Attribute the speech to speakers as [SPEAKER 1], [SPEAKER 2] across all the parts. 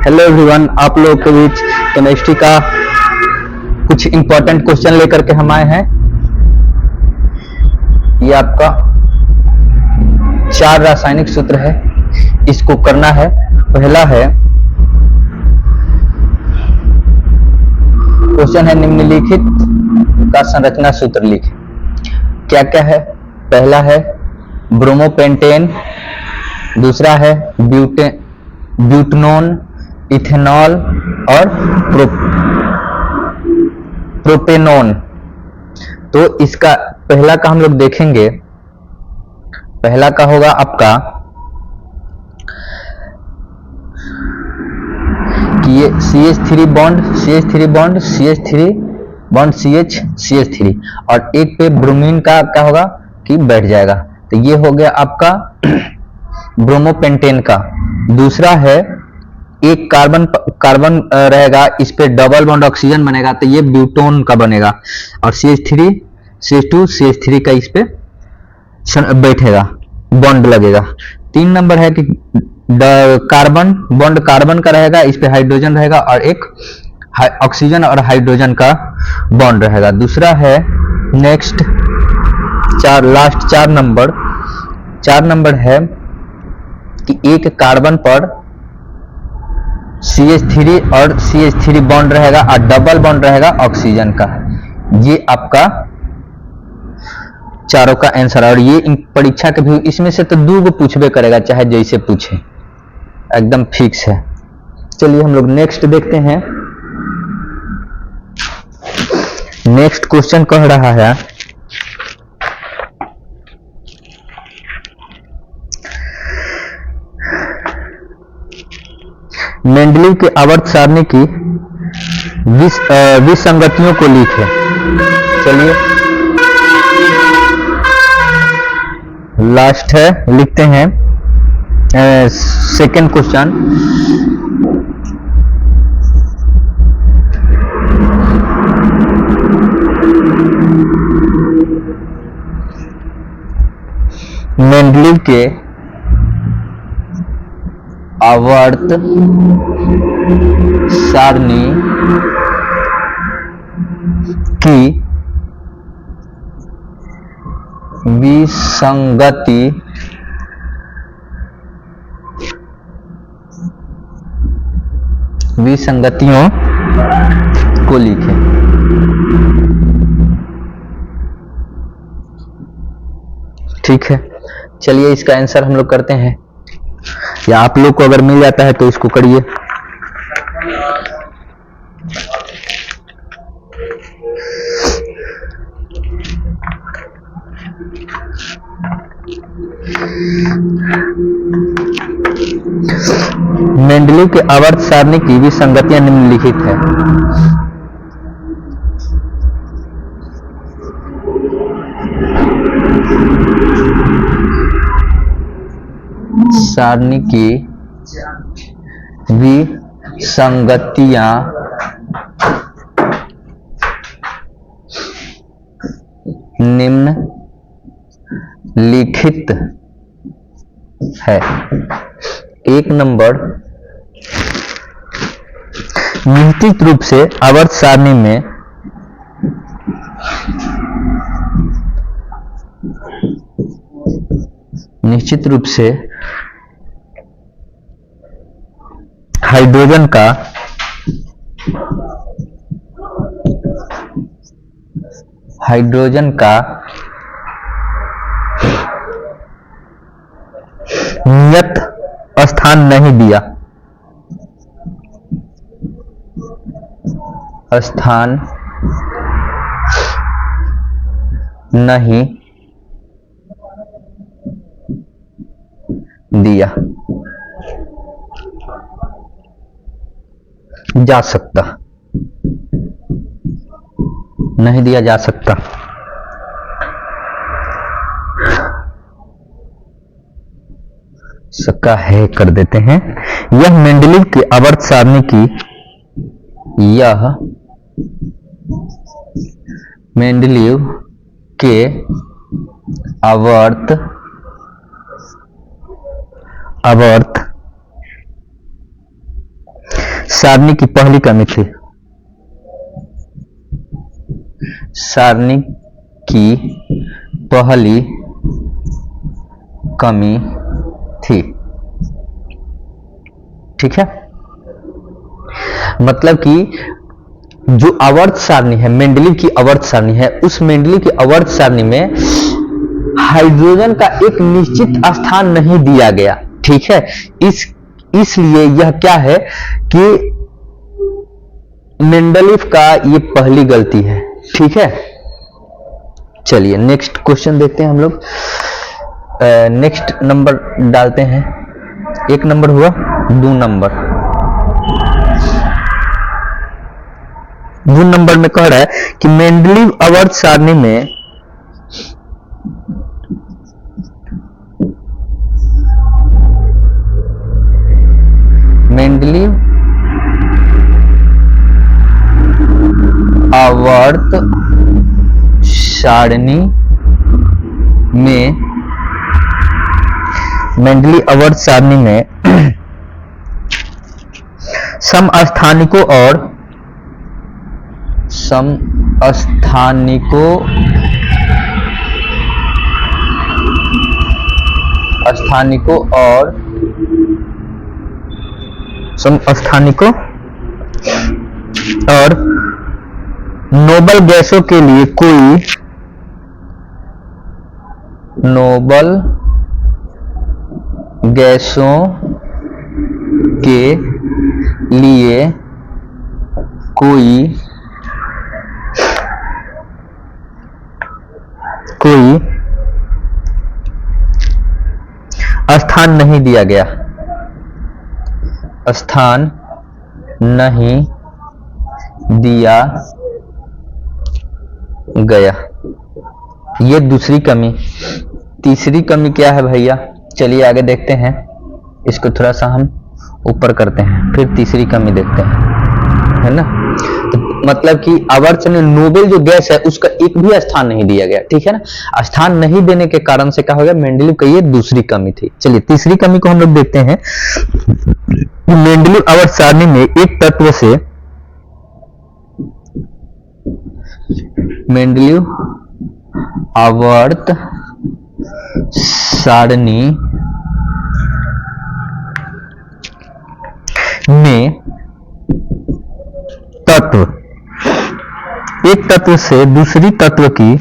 [SPEAKER 1] Hello everyone, आप लोगों के बीच केमिस्ट्री का कुछ इंपॉर्टेंट क्वेश्चन लेकर के हम आए हैं। ये आपका 4 रासायनिक सूत्र है, इसको करना है। पहला है क्वेश्चन है निम्नलिखित का संरचना सूत्र लिखें। क्या क्या है? पहला है ब्रोमोपेंटेन, दूसरा है ब्यूटनोन, इथेनॉल और प्रोपेनोन। तो इसका पहला का हम लोग देखेंगे। पहला का होगा आपका कि ये CH3 bond CH3 bond CH3 bond CH3 और एक पे ब्रोमीन का क्या होगा कि बैठ जाएगा। तो ये हो गया आपका ब्रोमोपेंटेन का। दूसरा है एक कार्बन रहेगा, इस पे डबल बॉन्ड ऑक्सीजन बनेगा, तो ये ब्यूटोन का बनेगा और CH3 CH2 CH3 का इस पे बैठेगा, बॉन्ड लगेगा। 3 नंबर है कि कार्बन बॉन्ड कार्बन का रहेगा, इस पे हाइड्रोजन रहेगा और एक ऑक्सीजन और हाइड्रोजन का बॉन्ड रहेगा। दूसरा है नेक्स्ट लास्ट 4 नंबर है कि एक कार्बन पर CH3 और CH3 बॉन्ड रहेगा और डबल बॉन्ड रहेगा ऑक्सीजन का। ये आपका चारों का आंसर है। और ये परीक्षा के भी इसमें से तो 2 को पूछबे करेगा, चाहे जैसे पूछे, एकदम फिक्स है। चलिए हम लोग नेक्स्ट देखते हैं। नेक्स्ट क्वेश्चन कह रहा है मेंडलीव के आवर्त सारणी की विसंगतियों को लिखे। चलिए लास्ट है, लिखते हैं सेकंड क्वेश्चन। मेंडलीव के आवर्त सारणी की विसंगतियों को लिखें। ठीक है, चलिए इसका आंसर हम लोग करते हैं, या आप लोग को अगर मिल जाता है तो इसको करिए। मेंडलीव के आवर्त सारणी की विसंगतियां निम्नलिखित है। सारणी की विसंगतियां निम्नलिखित है। 1 नंबर, निश्चित रूप से आवर्त सारणी में निश्चित रूप से हाइड्रोजन का नियत स्थान नहीं दिया। स्थान नहीं दिया जा सकता, नहीं दिया जा सकता। सका है कर देते हैं। यह मेंडलीव की आवर्त सारणी की मेंडलीव के आवर्त सारणी की पहली कमी थी, सारणी की पहली कमी थी। ठीक है, मतलब कि जो आवर्त सारणी है, मेंडलीव की आवर्त सारणी है, उस मेंडलीव की आवर्त सारणी में हाइड्रोजन का एक निश्चित स्थान नहीं दिया गया। ठीक है, इसलिए यह क्या है कि मेंडलीव का ये पहली गलती है। ठीक है, चलिए नेक्स्ट क्वेश्चन देखते हैं हम लोग। नेक्स्ट नंबर डालते हैं, 1 नंबर हुआ, 2 नंबर। 2 नंबर में कह रहा है कि मेंडलीव आवर्त सारणी में मेंडलीव आवर्त सारणी में मेंडलीव आवर्त सारणी में समस्थानिकों और नोबल गैसों के लिए कोई नोबल गैसों के लिए कोई स्थान नहीं दिया गया, स्थान नहीं दिया गया। ये दूसरी कमी। तीसरी कमी क्या है भैया, चलिए आगे देखते हैं। इसको थोड़ा सा हम ऊपर करते हैं, फिर तीसरी कमी देखते हैं, है ना। तो मतलब कि आवर्त में नोबेल जो गैस है उसका एक भी स्थान नहीं दिया गया। ठीक है ना, स्थान नहीं देने के कारण से क्या हो गया, मेंडलीव की ये दूसरी कमी थी। चलिए तीसरी कमी को हम लोग देखते हैं। मेंडलीव आवर्त सारणी में एक तत्व से मेंडलीव आवर्त सारणी में तत्व, एक तत्व से दूसरी तत्व की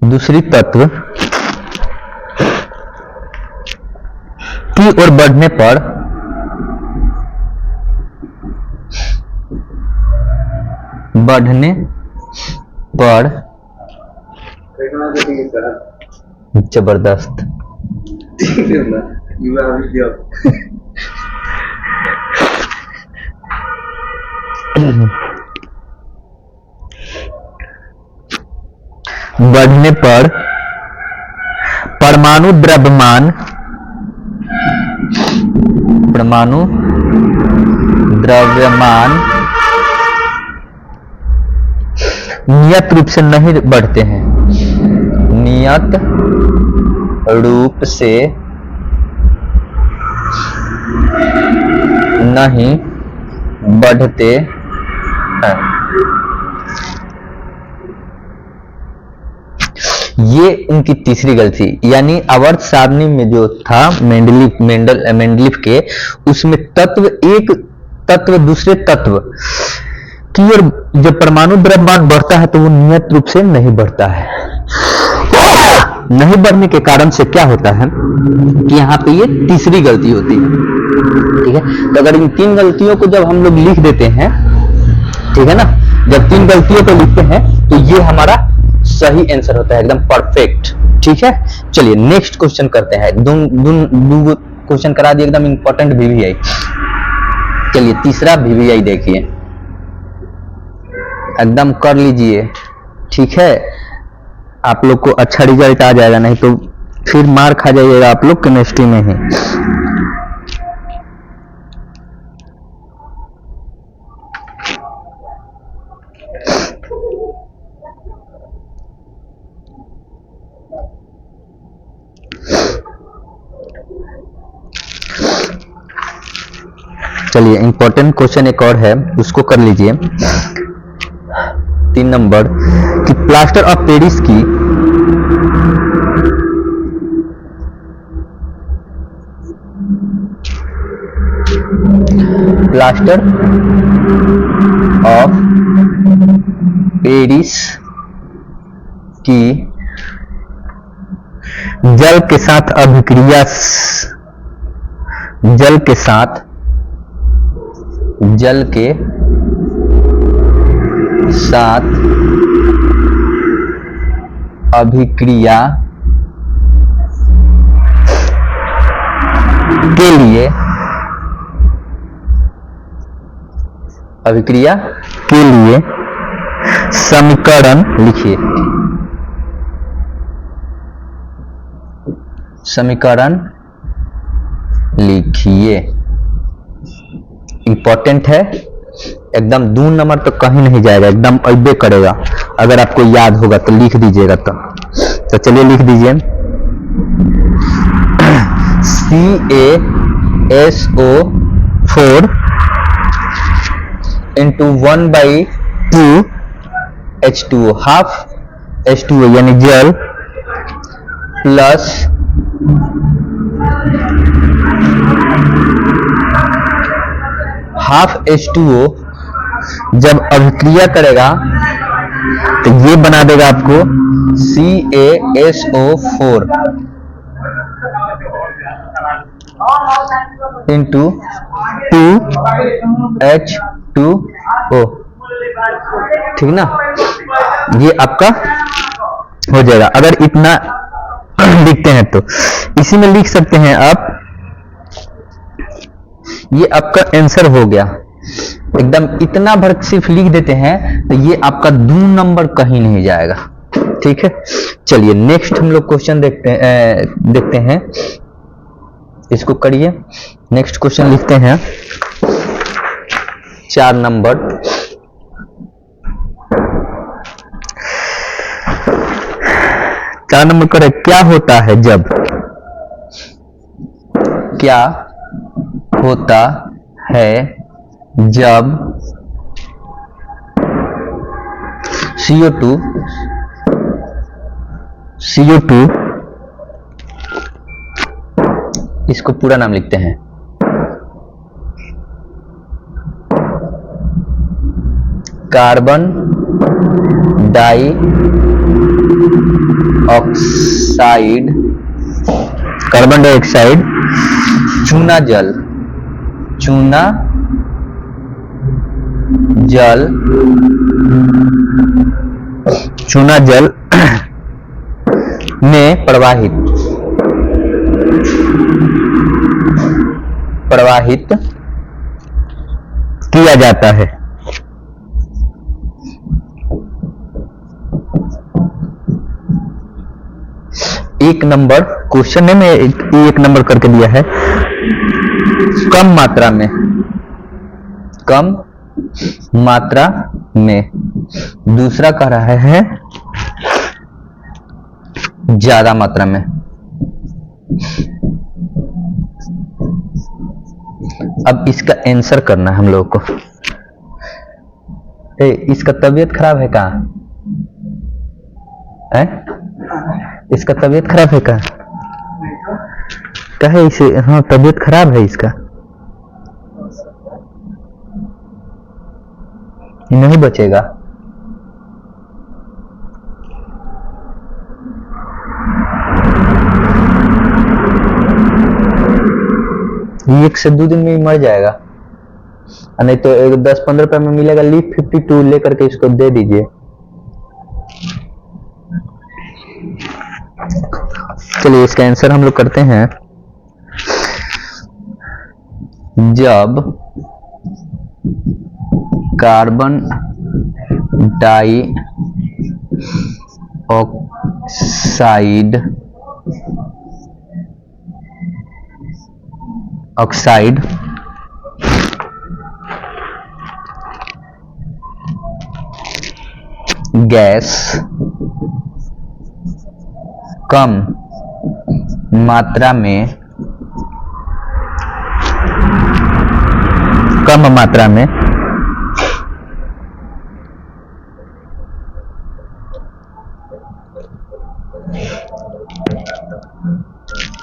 [SPEAKER 1] दूसरी तत्व की ओर बढ़ने पर जबरदस्त बढ़ने पर परमाणु द्रव्यमान नियत रूप से नहीं बढ़ते हैं, नियत रूप से नहीं बढ़ते हैं। ये उनकी तीसरी गलती, यानी आवर्त सारणी में जो था मेंडलीव के, उसमें तत्व, एक तत्व दूसरे तत्व की ओर जब परमाणु द्रव्यमान बढ़ता है तो वो नियत रूप से नहीं बढ़ता है। नहीं बढ़ने के कारण से क्या होता है कि यहाँ पे ये तीसरी गलती होती है। ठीक है, तो अगर इन 3 गलतियों को जब हम लोग लिख देते हैं, ठीक है ना, जब 3 गलतियों को लिखते हैं तो ये हमारा सही आंसर होता है, एकदम परफेक्ट। ठीक है, चलिए नेक्स्ट क्वेश्चन करते हैं। दो क्वेश्चन करा दिए, एकदम इंपॉर्टेंट VVI। चलिए तीसरा VVI देखिए, एकदम कर लीजिए। ठीक है, आप लोग को अच्छा रिजल्ट आ जाएगा, नहीं तो फिर मार खा जाइएगा आप लोग केमिस्ट्री में ही। चलिए इंपॉर्टेंट क्वेश्चन एक और है, उसको कर लीजिए। 3 नंबर कि प्लास्टर ऑफ पेरिस की प्लास्टर ऑफ पेरिस की जल के साथ अभिक्रिया जल के साथ अभिक्रिया के लिए समीकरण लिखिए। इंपॉर्टेंट है एकदम, 2 नंबर तो कहीं नहीं जाएगा, एकदम अबे करेगा। अगर आपको याद होगा तो लिख दीजिएगा। तो चलिए लिख दीजिए CaSO4 into 1/2 H2O, half H2O यानी जल प्लस हाफ H2O जब अभिक्रिया करेगा तो ये बना देगा आपको CaSO4 into 2H2O, ठीक ना। ये आपका हो जाएगा। अगर इतना लिखते हैं तो इसी में लिख सकते हैं आप, ये आपका आंसर हो गया। एकदम इतना भर सिर्फ लिख देते हैं तो ये आपका 2 नंबर कहीं नहीं जाएगा, ठीक है। चलिए नेक्स्ट हम लोग क्वेश्चन देखते हैं, इसको करिए। नेक्स्ट क्वेश्चन लिखते हैं 4 नंबर। करें, क्या होता है जब CO2 इसको पूरा नाम लिखते हैं, कार्बन डाइऑक्साइड चूना जल में प्रवाहित किया जाता है। एक नंबर क्वेश्चन में एक नंबर करके दिया है, कम मात्रा में। दूसरा कह रहा है ज्यादा मात्रा में। अब इसका आंसर करना है हम लोगों को। इसका तबीयत खराब है क्या? इसका तबीयत खराब है क्या? कहे इसे, हाँ तबीयत खराब है इसका, नहीं बचेगा। ये 1 से 2 दिन में ही मर जाएगा, नहीं तो 10-15 रुपए में मिलेगा। लीफ 52 लेकर के इसको दे दीजिए। चलिए इसका आंसर हम लोग करते हैं, जब कार्बन डाइऑक्साइड गैस कम मात्रा में कम मात्रा में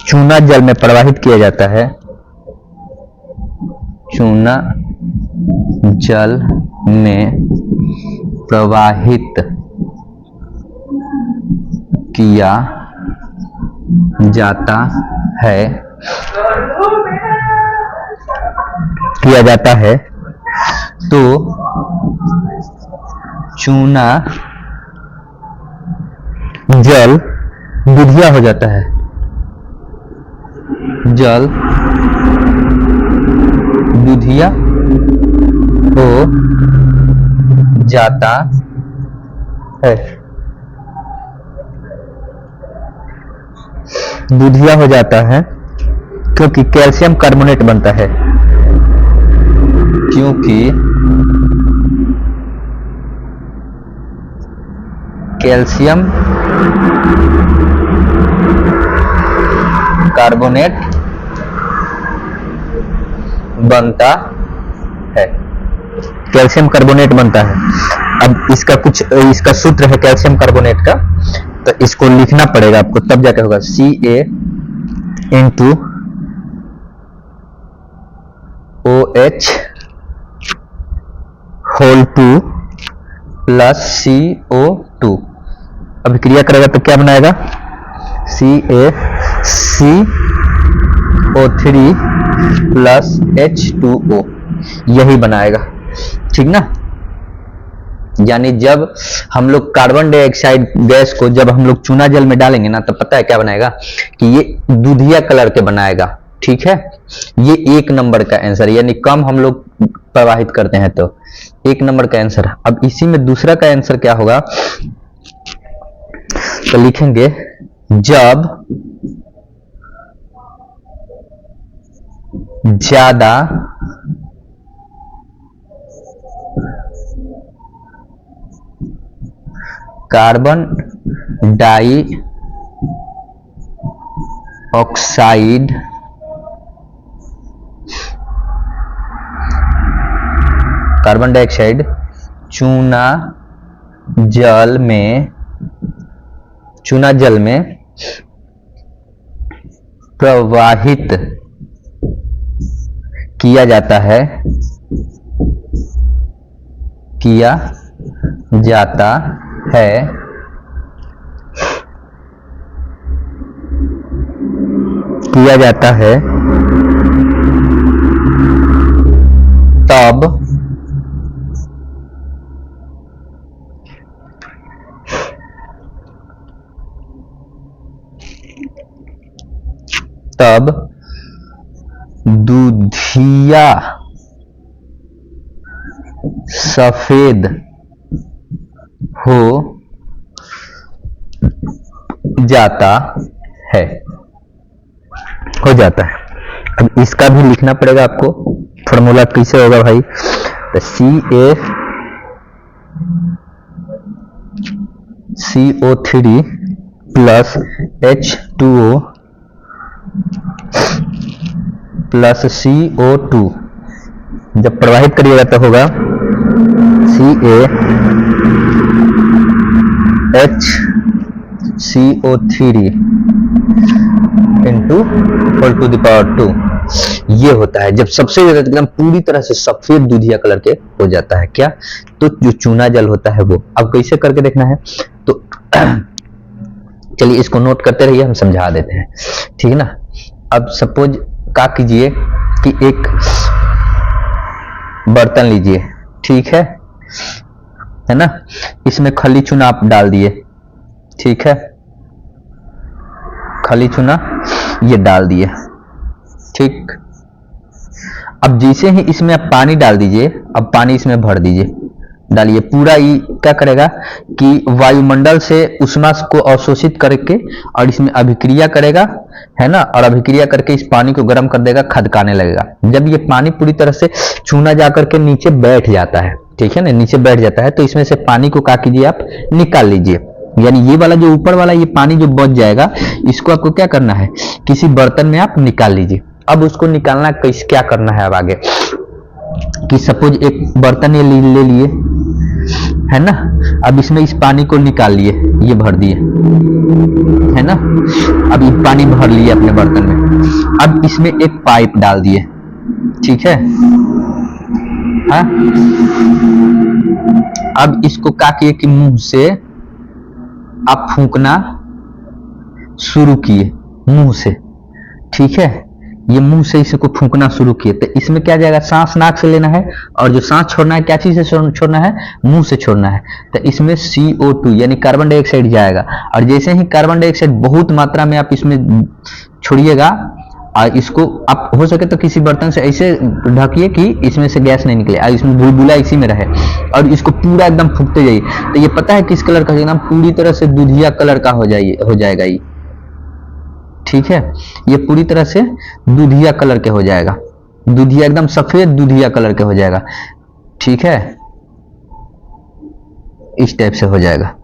[SPEAKER 1] चूना जल में प्रवाहित किया जाता है, चूना जल में प्रवाहित किया जाता है तो चूना जल दुधिया हो जाता है, जल दुधिया हो जाता है, दुधिया हो जाता है क्योंकि कैल्शियम कार्बोनेट बनता है, क्योंकि कैल्शियम कार्बोनेट बनता है, कैल्शियम कार्बोनेट बनता है। अब इसका सूत्र है कैल्शियम कार्बोनेट का, तो इसको लिखना पड़ेगा आपको, तब जाके होगा Ca into OH whole 2 plus CO2। अभिक्रिया करेगा तो क्या बनाएगा, CaCO3 प्लस H2O, यही बनाएगा, ठीक ना। यानी जब हम लोग कार्बन डाइऑक्साइड गैस को जब हम लोग चूना जल में डालेंगे ना, तो पता है क्या बनाएगा कि ये दूधिया कलर के बनाएगा, ठीक है। ये 1 नंबर का आंसर, यानी कम हम लोग प्रवाहित करते हैं तो 1 नंबर का आंसर। अब इसी में दूसरा का आंसर क्या होगा, तो लिखेंगे जब ज्यादा कार्बन डाइऑक्साइड चूना जल में प्रवाहित किया जाता है तब दूधिया सफेद हो जाता है। अब इसका भी लिखना पड़ेगा आपको, फॉर्मूला कैसे होगा भाई, तो CaCO3 plus H2O plus CO2, जब प्रवाहित करिएगा तो होगा CaHCO3 into whole to the power 2। ये होता है जब सबसे ज्यादा एकदम पूरी तरह से सफेद दूधिया कलर के हो जाता है क्या, तो जो चूना जल होता है वो। अब कैसे करके देखना है, तो चलिए इसको नोट करते रहिए, हम समझा देते हैं, ठीक है ना। अब सपोज क्या कीजिए कि एक बर्तन लीजिए, ठीक है ना, इसमें खली चूना आप डाल दिए, ठीक है, खली चूना ये डाल दिए, ठीक। अब जैसे ही इसमें आप पानी डाल दीजिए, अब पानी इसमें भर दीजिए, डालिए पूरा। ये क्या करेगा कि वायुमंडल से उष्मा को अवशोषित करके और इसमें अभिक्रिया करेगा, है ना, और अभिक्रिया करके इस पानी को गर्म कर देगा, खदकाने लगेगा। जब ये पानी पूरी तरह से चूना जाकर के नीचे बैठ जाता है, ठीक है ना, नीचे बैठ जाता है, तो इसमें से पानी को क्या कीजिए आप निकाल लीजिए। यानी ये वाला जो ऊपर वाला ये पानी जो बच जाएगा, इसको आपको क्या करना है, किसी बर्तन में आप निकाल लीजिए। अब उसको निकालना कैसे, क्या करना है अब आगे, कि सपोज एक बर्तन ये ले लिए, है ना, अब इसमें इस पानी को निकाल लिए, ये भर दिए, है ना, अब ये पानी भर लिए अपने बर्तन में, अब इसमें एक पाइप डाल दिए, ठीक है, हाँ, अब इसको क्या किए कि मुंह से आप फूंकना शुरू किए, मुंह से, ठीक है, ये मुंह से इसको फूंकना शुरू किए, तो इसमें क्या जाएगा, सांस नाक से लेना है, और जो सांस छोड़ना है क्या चीज से छोड़ना है, मुंह से छोड़ना है, तो इसमें CO2 यानी कार्बन डाइऑक्साइड जाएगा, और जैसे ही कार्बन डाइऑक्साइड बहुत मात्रा में आप इसमें छोड़िएगा, और इसको आप हो सके तो किसी बर्तन से ऐसे ढकिए कि इसमें से गैस नहीं निकले, और इसमें बुलबुला इसी में रहे, और इसको पूरा एकदम फूंकते जाइए, तो ये पता है किस कलर का, एकदम पूरी तरह से दूधिया कलर का हो जाएगा ये, ठीक है, ये पूरी तरह से दूधिया कलर के हो जाएगा, दूधिया एकदम सफेद दूधिया कलर के हो जाएगा, ठीक है, इस टाइप से हो जाएगा,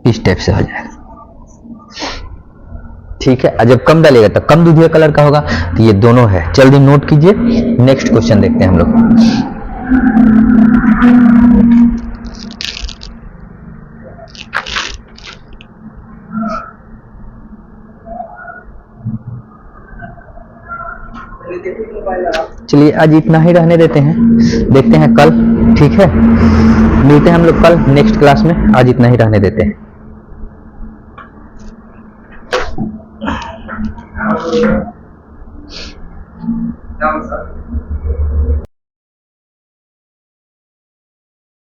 [SPEAKER 1] इस टाइप से हो जाएगा, ठीक है, जब कम डालेगा तो कम दूधिया कलर का होगा, तो ये दोनों है, जल्दी नोट कीजिए। नेक्स्ट क्वेश्चन देखते हैं हम लोग। चलिए आज इतना ही रहने देते हैं, देखते हैं कल, ठीक है, मिलते हैं हम लोग कल नेक्स्ट क्लास में, आज इतना ही रहने देते हैं।